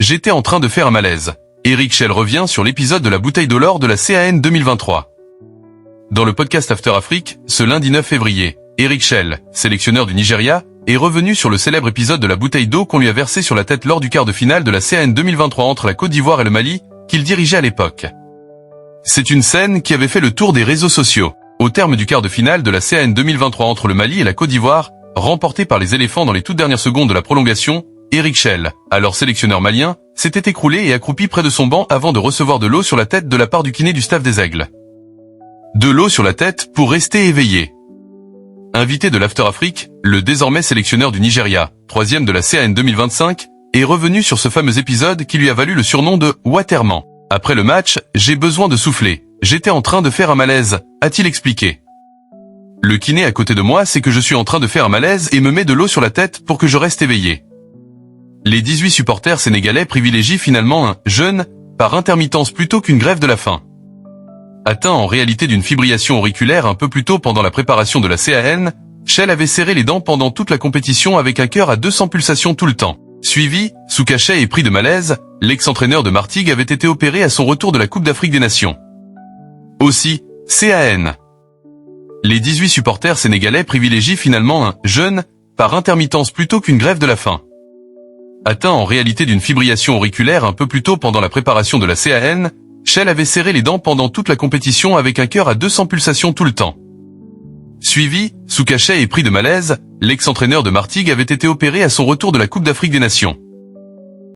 J'étais en train de faire un malaise. Eric Schell revient sur l'épisode de la bouteille d'eau lors de la CAN 2023. Dans le podcast After Afrique, ce lundi 9 février, Eric Schell, sélectionneur du Nigeria, est revenu sur le célèbre épisode de la bouteille d'eau qu'on lui a versée sur la tête lors du quart de finale de la CAN 2023 entre la Côte d'Ivoire et le Mali, qu'il dirigeait à l'époque. C'est une scène qui avait fait le tour des réseaux sociaux. Au terme du quart de finale de la CAN 2023 entre le Mali et la Côte d'Ivoire, remporté par les éléphants dans les toutes dernières secondes de la prolongation, Eric Schell, alors sélectionneur malien, s'était écroulé et accroupi près de son banc avant de recevoir de l'eau sur la tête de la part du kiné du staff des Aigles. De l'eau sur la tête pour rester éveillé. Invité de l'After Afrique, le désormais sélectionneur du Nigeria, troisième de la CAN 2025, est revenu sur ce fameux épisode qui lui a valu le surnom de « Waterman ». Après le match, j'ai besoin de souffler. J'étais en train de faire un malaise, a-t-il expliqué. Le kiné à côté de moi sait que je suis en train de faire un malaise et me met de l'eau sur la tête pour que je reste éveillé. Les 18 supporters sénégalais privilégient finalement un « jeûne » par intermittence plutôt qu'une grève de la faim. Atteint en réalité d'une fibrillation auriculaire un peu plus tôt pendant la préparation de la CAN, Schell avait serré les dents pendant toute la compétition avec un cœur à 200 pulsations tout le temps. Suivi, sous cachet et pris de malaise, l'ex-entraîneur de Martigues avait été opéré à son retour de la Coupe d'Afrique des Nations. Aussi, CAN. Les 18 supporters sénégalais privilégient finalement un « jeûne » par intermittence plutôt qu'une grève de la faim. Atteint en réalité d'une fibrillation auriculaire un peu plus tôt pendant la préparation de la CAN, Schell avait serré les dents pendant toute la compétition avec un cœur à 200 pulsations tout le temps. Suivi, sous cachet et pris de malaise, l'ex-entraîneur de Martigues avait été opéré à son retour de la Coupe d'Afrique des Nations.